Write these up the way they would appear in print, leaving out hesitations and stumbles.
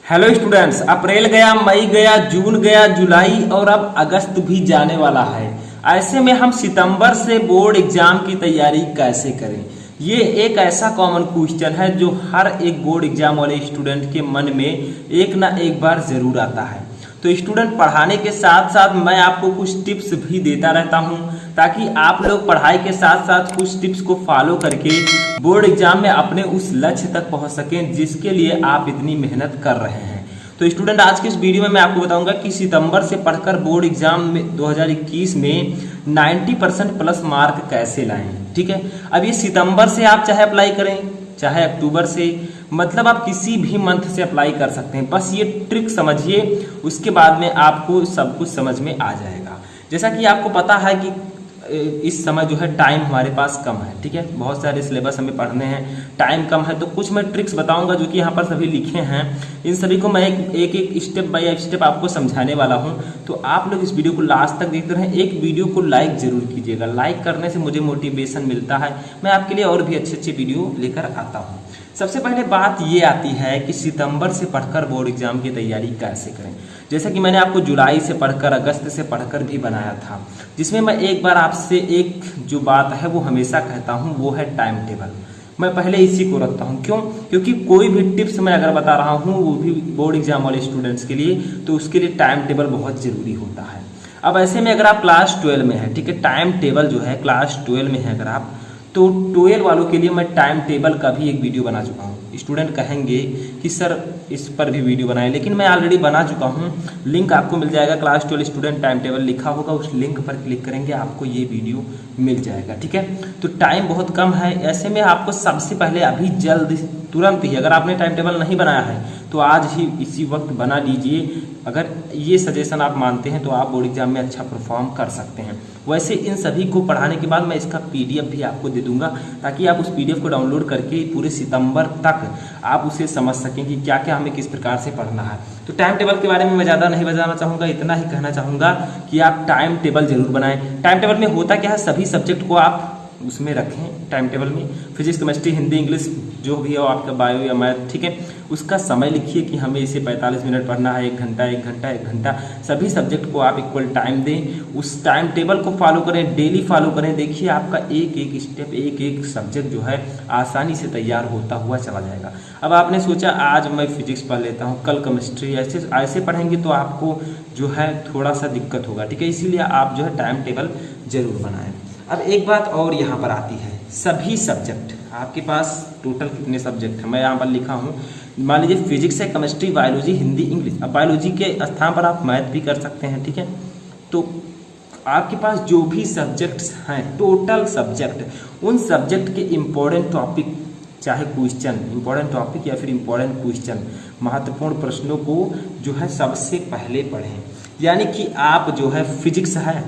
Hello students, अप्रैल गया, मई गया, जून गया, जुलाई और अब अगस्त भी जाने वाला है। ऐसे में हम सितंबर से बोर्ड एग्जाम की तैयारी कैसे करें? ये एक ऐसा कॉमन क्वेश्चन है जो हर एक बोर्ड एग्जाम वाले स्टूडेंट के मन में एक ना एक बार जरूर आता है। तो स्टूडेंट, पढ़ाने के साथ साथ मैं आपको कुछ टिप्स भी देता रहता हूं ताकि आप लोग पढ़ाई के साथ साथ कुछ टिप्स को फॉलो करके बोर्ड एग्जाम में अपने उस लक्ष्य तक पहुंच सकें जिसके लिए आप इतनी मेहनत कर रहे हैं। तो स्टूडेंट, आज की इस वीडियो में मैं आपको बताऊंगा कि सितंबर से पढ़कर बोर्ड एग्जाम में 2021 में 90% प्लस मार्क कैसे लाएं। ठीक है, अब ये सितंबर से आप चाहे अप्लाई करें चाहे अक्टूबर से, मतलब आप किसी भी मंथ से अप्लाई कर सकते हैं। बस ये ट्रिक समझिए, उसके बाद में आपको सब कुछ समझ में आ जाएगा। जैसा कि आपको पता है कि इस समय जो है टाइम हमारे पास कम है। ठीक है, बहुत सारे सिलेबस हमें पढ़ने हैं, टाइम कम है, तो कुछ मैं ट्रिक्स बताऊंगा जो कि यहाँ पर सभी लिखे हैं। इन सभी को मैं एक स्टेप बाय स्टेप आपको समझाने वाला हूँ। तो आप लोग इस वीडियो को लास्ट तक देखते रहें। एक वीडियो को लाइक जरूर कीजिएगा, लाइक करने से मुझे मोटिवेशन मिलता है, मैं आपके लिए और भी अच्छे अच्छे वीडियो लेकर आता हूँ। सबसे पहले बात ये आती है कि सितंबर से पढ़कर बोर्ड एग्जाम की तैयारी कैसे करें। जैसा कि मैंने आपको जुलाई से पढ़कर, अगस्त से पढ़कर भी बनाया था, जिसमें मैं एक बार आपसे एक जो बात है वो हमेशा कहता हूँ, वो है टाइम टेबल। मैं पहले इसी को रखता हूँ। क्यों? क्योंकि कोई भी टिप्स मैं अगर बता रहा हूँ वो भी बोर्ड एग्जाम वाले स्टूडेंट्स के लिए, तो उसके लिए टाइम टेबल बहुत जरूरी होता है। अब ऐसे में अगर आप क्लास 12 में है, ठीक है, टाइम टेबल जो है क्लास 12 में है अगर आप, तो 12 वालों के लिए मैं टाइम टेबल का भी एक वीडियो बना चुका हूँ। स्टूडेंट कहेंगे कि सर इस पर भी वीडियो बनाएं, लेकिन मैं ऑलरेडी बना चुका हूँ। लिंक आपको मिल जाएगा, क्लास 12 स्टूडेंट टाइम टेबल लिखा होगा, उस लिंक पर क्लिक करेंगे आपको ये वीडियो मिल जाएगा। ठीक है, तो टाइम बहुत कम है, ऐसे में आपको सबसे पहले अभी जल्द तुरंत ही, अगर आपने टाइम टेबल नहीं बनाया है तो आज ही इसी वक्त बना लीजिए। अगर ये सजेशन आप मानते हैं तो आप बोर्ड एग्जाम में अच्छा परफॉर्म कर सकते हैं। वैसे इन सभी को पढ़ाने के बाद मैं इसका पीडीएफ भी आपको दे दूंगा ताकि आप उस पीडीएफ को डाउनलोड करके पूरे सितंबर तक आप उसे समझ सकें कि क्या क्या हमें किस प्रकार से पढ़ना है। तो टाइम टेबल के बारे में मैं ज़्यादा नहीं बताना चाहूँगा, इतना ही कहना चाहूँगा कि आप टाइम टेबल जरूर बनाएं। टाइम टेबल में होता क्या है, सभी सब्जेक्ट को आप उसमें रखें टाइम टेबल में, फिजिक्स, केमिस्ट्री, हिंदी, इंग्लिश जो भी हो आपका, बायो या मैथ, ठीक है, उसका समय लिखिए कि हमें इसे 45 मिनट पढ़ना है, 1 घंटा 1 घंटा 1 घंटा, सभी सब्जेक्ट को आप इक्वल टाइम दें। उस टाइम टेबल को फॉलो करें, डेली फॉलो करें। देखिए आपका एक एक स्टेप, एक एक सब्जेक्ट जो है आसानी से तैयार होता हुआ चला जाएगा। अब आपने सोचा आज मैं फिजिक्स पढ़ लेता हूँ, कल केमिस्ट्री, ऐसे ऐसे पढ़ेंगे तो आपको जो है थोड़ा सा दिक्कत होगा। ठीक है, इसीलिए आप जो है टाइम टेबल जरूर बनाएं। अब एक बात और यहाँ पर आती है, सभी सब्जेक्ट आपके पास टोटल कितने सब्जेक्ट हैं मैं यहाँ पर लिखा हूँ। मान लीजिए फिजिक्स है, केमिस्ट्री, बायोलॉजी, हिंदी, इंग्लिश। अब बायोलॉजी के स्थान पर आप मैथ भी कर सकते हैं। ठीक है, तो आपके पास जो भी सब्जेक्ट्स हैं, टोटल सब्जेक्ट, उन सब्जेक्ट के इम्पोर्टेंट टॉपिक, चाहे क्वेश्चन, इंपॉर्टेंट टॉपिक या फिर इंपॉर्टेंट क्वेश्चन, महत्वपूर्ण प्रश्नों को जो है सबसे पहले पढ़ें। यानी कि आप जो है फिजिक्स है,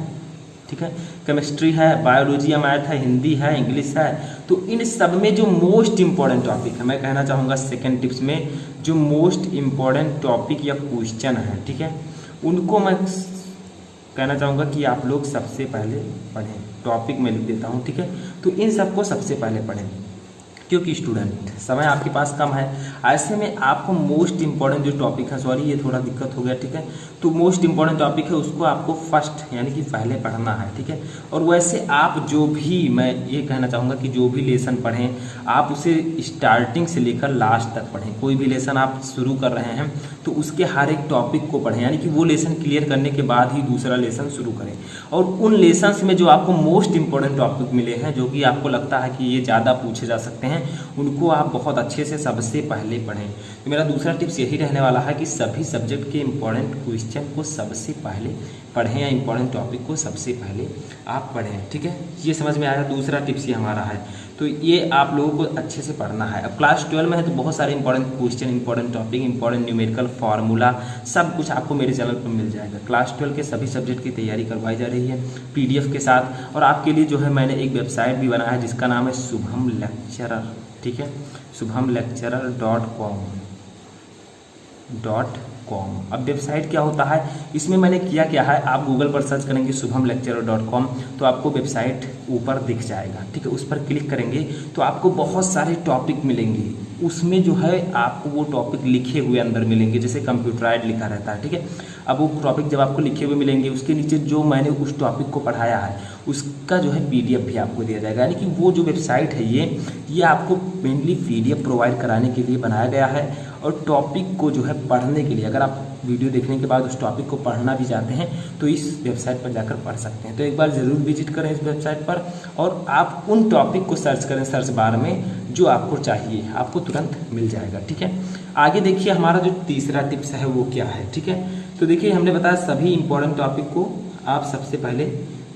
ठीक है, केमिस्ट्री है, बायोलॉजी या मैथ है, हिंदी है, इंग्लिश है, तो इन सब में जो मोस्ट इंपॉर्टेंट टॉपिक है, मैं कहना चाहूँगा सेकंड टिप्स में, जो मोस्ट इंपॉर्टेंट टॉपिक या क्वेश्चन है, ठीक है, उनको मैं कहना चाहूँगा कि आप लोग सबसे पहले पढ़ें। टॉपिक मैं लिख देता हूँ, ठीक है, तो इन सबको सबसे पहले पढ़ें। क्योंकि स्टूडेंट समय आपके पास कम है, ऐसे में आपको मोस्ट इंपॉर्टेंट जो टॉपिक है, सॉरी ये थोड़ा दिक्कत हो गया, ठीक है, तो मोस्ट इंपॉर्टेंट टॉपिक है उसको आपको फर्स्ट यानी कि पहले पढ़ना है। ठीक है, और वैसे आप जो भी, मैं ये कहना चाहूँगा कि जो भी लेसन पढ़ें आप उसे स्टार्टिंग से लेकर लास्ट तक पढ़ें। कोई भी लेसन आप शुरू कर रहे हैं तो उसके हर एक टॉपिक को पढ़ें, यानी कि वो लेसन क्लियर करने के बाद ही दूसरा लेसन शुरू करें। और उन लेसन्स में जो आपको मोस्ट इंपॉर्टेंट टॉपिक मिले हैं, जो कि आपको लगता है कि ये ज़्यादा पूछे जा सकते हैं, उनको आप बहुत अच्छे से सबसे पहले पढ़ें। तो मेरा दूसरा टिप्स यही रहने वाला है कि सभी सब्जेक्ट के इंपॉर्टेंट क्वेश्चन को सबसे पहले पढ़ें या इंपॉर्टेंट टॉपिक को सबसे पहले आप पढ़ें। ठीक है, ये समझ में आया। दूसरा टिप्स ये हमारा है, तो ये आप लोगों को अच्छे से पढ़ना है। अब क्लास 12 में है तो बहुत सारे important question, important topic, important numerical formula, सब कुछ आपको मेरे चैनल पर मिल जाएगा। क्लास 12 के सभी सब्जेक्ट की तैयारी करवाई जा रही है पीडीएफ के साथ। और आपके लिए जो है मैंने एक वेबसाइट भी बनाया है जिसका नाम है शुभम लेक्चरर। ठीक है, शुभम लेक्चरर अब वेबसाइट क्या होता है, इसमें मैंने किया क्या है, आप गूगल पर सर्च करेंगे shubhamlecturer.com तो आपको वेबसाइट ऊपर दिख जाएगा, ठीक है। उस पर क्लिक करेंगे तो आपको बहुत सारे टॉपिक मिलेंगे, उसमें जो है आपको वो टॉपिक लिखे हुए अंदर मिलेंगे, जैसे कंप्यूटराइड लिखा रहता है, ठीक है। अब वो टॉपिक जब आपको लिखे हुए मिलेंगे, उसके नीचे जो मैंने उस टॉपिक को पढ़ाया है उसका जो है PDF भी आपको दिया जाएगा। यानी कि वो जो वेबसाइट है ये आपको मेनली PDF प्रोवाइड कराने के लिए बनाया गया है, और टॉपिक को जो है पढ़ने के लिए, अगर आप वीडियो देखने के बाद उस टॉपिक को पढ़ना भी चाहते हैं तो इस वेबसाइट पर जाकर पढ़ सकते हैं। तो एक बार ज़रूर विजिट करें इस वेबसाइट पर, और आप उन टॉपिक को सर्च करें सर्च बार में जो आपको चाहिए, आपको तुरंत मिल जाएगा, ठीक है। आगे देखिए हमारा जो तीसरा टिप्स है वो क्या है, ठीक है। तो देखिए हमने बताया सभी इंपॉर्टेंट टॉपिक को आप सबसे पहले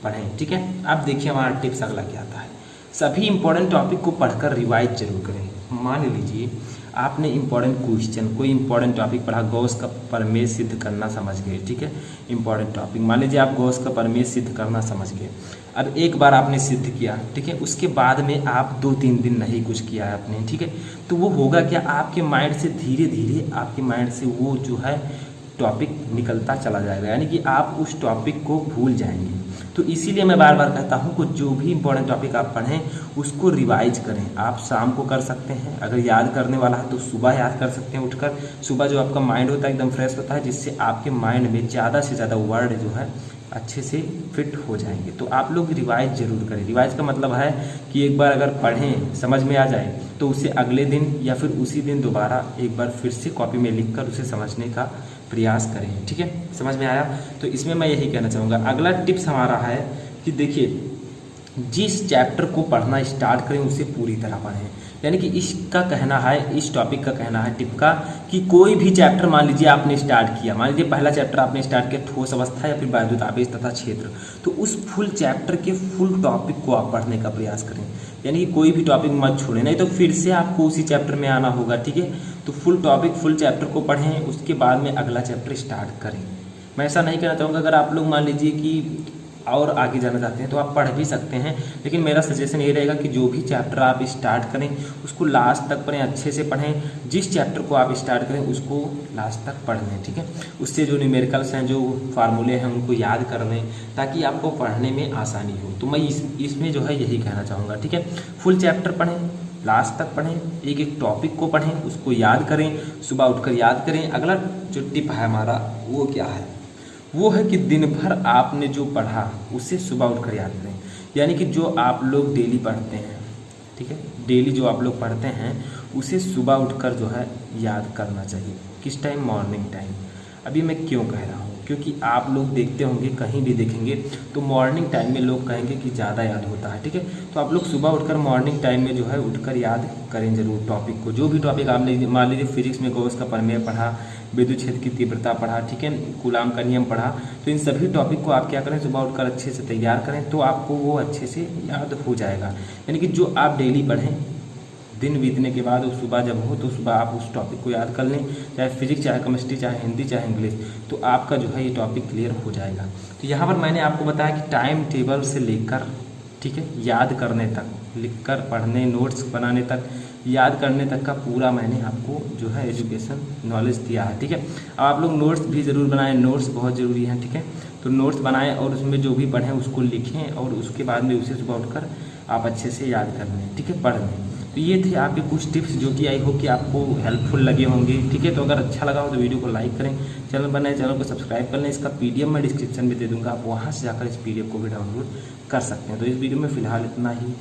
पढ़ें, ठीक है। आप देखिए हमारा टिप्स अगला क्या आता है, सभी इंपॉर्टेंट टॉपिक को पढ़कर रिवाइज जरूर करें। मान लीजिए आपने इंपॉर्टेंट क्वेश्चन, कोई इंपॉर्टेंट टॉपिक पढ़ा, गॉस का प्रमेय सिद्ध करना समझ गए, ठीक है। इंपॉर्टेंट टॉपिक मान लीजिए आप गॉस का प्रमेय सिद्ध करना समझ गए, अब एक बार आपने सिद्ध किया, ठीक है, उसके बाद में आप 2-3 दिन नहीं कुछ किया है आपने, ठीक है, तो वो होगा क्या, आपके माइंड से धीरे धीरे आपके माइंड से वो जो है टॉपिक निकलता चला जाएगा, यानी कि आप उस टॉपिक को भूल जाएंगे। तो इसीलिए मैं बार बार कहता हूँ कि जो भी इंपॉर्टेंट टॉपिक आप पढ़ें उसको रिवाइज करें। आप शाम को कर सकते हैं, अगर याद करने वाला है तो सुबह याद कर सकते हैं उठकर। सुबह जो आपका माइंड होता है एकदम फ्रेश होता है, जिससे आपके माइंड में ज़्यादा से ज़्यादा वर्ड जो है अच्छे से फिट हो जाएंगे। तो आप लोग रिवाइज जरूर करें। रिवाइज का मतलब है कि एक बार अगर पढ़ें समझ में आ जाए तो उसे अगले दिन या फिर उसी दिन दोबारा एक बार फिर से कॉपी में लिखकर उसे समझने का प्रयास करें, ठीक है। समझ में आया? तो इसमें मैं यही कहना चाहूँगा। अगला टिप्स हमारा है कि देखिए जिस चैप्टर को पढ़ना स्टार्ट करें उसे पूरी तरह पढ़ें। यानी कि इसका कहना है, इस टॉपिक का कहना है टिप का, कि कोई भी चैप्टर मान लीजिए आपने स्टार्ट किया, मान लीजिए पहला चैप्टर आपने स्टार्ट किया ठोस अवस्था या फिर वैद्युत आवेश तथा क्षेत्र, तो उस फुल चैप्टर के फुल टॉपिक को आप पढ़ने का प्रयास करें। यानी कि कोई भी टॉपिक मत छोड़ें, नहीं तो फिर से आपको उसी चैप्टर में आना होगा, ठीक है। तो फुल टॉपिक फुल चैप्टर को पढ़ें, उसके बाद में अगला चैप्टर स्टार्ट करें। मैं ऐसा नहीं कहना चाहूँगा, अगर आप लोग मान लीजिए कि और आगे जाना चाहते हैं तो आप पढ़ भी सकते हैं, लेकिन मेरा सजेशन ये रहेगा कि जो भी चैप्टर आप स्टार्ट करें उसको लास्ट तक पढ़ें, अच्छे से पढ़ें। जिस चैप्टर को आप स्टार्ट करें उसको लास्ट तक पढ़ लें, ठीक है। उससे जो न्यूमेरिकल्स हैं, जो फार्मूले हैं, उनको याद कर लें ताकि आपको पढ़ने में आसानी हो। तो मैं इसमें जो है यही कहना चाहूँगा, ठीक है। फुल चैप्टर पढ़ें, लास्ट तक पढ़ें, एक एक टॉपिक को पढ़ें, उसको याद करें, सुबह उठकर याद करें। अगला जो टिप है हमारा वो क्या है, वो है कि दिन भर आपने जो पढ़ा उसे सुबह उठकर याद करें। यानी कि जो आप लोग डेली पढ़ते हैं, ठीक है, डेली जो आप लोग पढ़ते हैं उसे सुबह उठकर जो है याद करना चाहिए। किस टाइम? Morning time. अभी मैं क्यों कह रहा हूँ, क्योंकि आप लोग देखते होंगे, कहीं भी देखेंगे तो मॉर्निंग टाइम में लोग कहेंगे कि ज़्यादा याद होता है, ठीक है। तो आप लोग सुबह उठकर मॉर्निंग टाइम में जो है उठकर याद करें जरूर टॉपिक को। जो भी टॉपिक आपने मान लीजिए फिजिक्स में गॉस का प्रमेय पढ़ा, विद्युत क्षेत्र की तीव्रता पढ़ा, ठीक है, कूलाम का नियम पढ़ा, तो इन सभी टॉपिक को आप क्या करें, सुबह उठकर अच्छे से तैयार करें, तो आपको वो अच्छे से याद हो जाएगा। यानी कि जो आप डेली पढ़ें, दिन बीतने के बाद सुबह जब हो तो सुबह आप उस टॉपिक को याद कर लें, चाहे फिजिक्स, चाहे केमिस्ट्री, चाहे हिंदी, चाहे इंग्लिश, तो आपका जो है ये टॉपिक क्लियर हो जाएगा। तो यहाँ पर मैंने आपको बताया कि टाइम टेबल से लेकर, ठीक है, याद करने तक, लिखकर पढ़ने, नोट्स बनाने तक, याद करने तक का पूरा मैंने आपको जो है एजुकेशन नॉलेज दिया है, ठीक है। अब आप लोग नोट्स भी ज़रूर बनाएं, नोट्स बहुत ज़रूरी हैं, ठीक है। तो नोट्स बनाएं और उसमें जो भी पढ़ें उसको लिखें और उसके बाद में उसे सुबह उठकर आप अच्छे से याद कर लें, ठीक है, पढ़ लें। तो ये थे आपके कुछ टिप्स जो कि आई होप कि आपको हेल्पफुल लगे होंगे, ठीक है। तो अगर अच्छा लगा हो तो वीडियो को लाइक करें, चैनल बनाए, चैनल को सब्सक्राइब कर लें। इसका PDF मैं डिस्क्रिप्शन में दे दूँगा, आप वहाँ से जाकर इस PDF को भी डाउनलोड कर सकते हैं। तो इस वीडियो में फ़िलहाल इतना ही।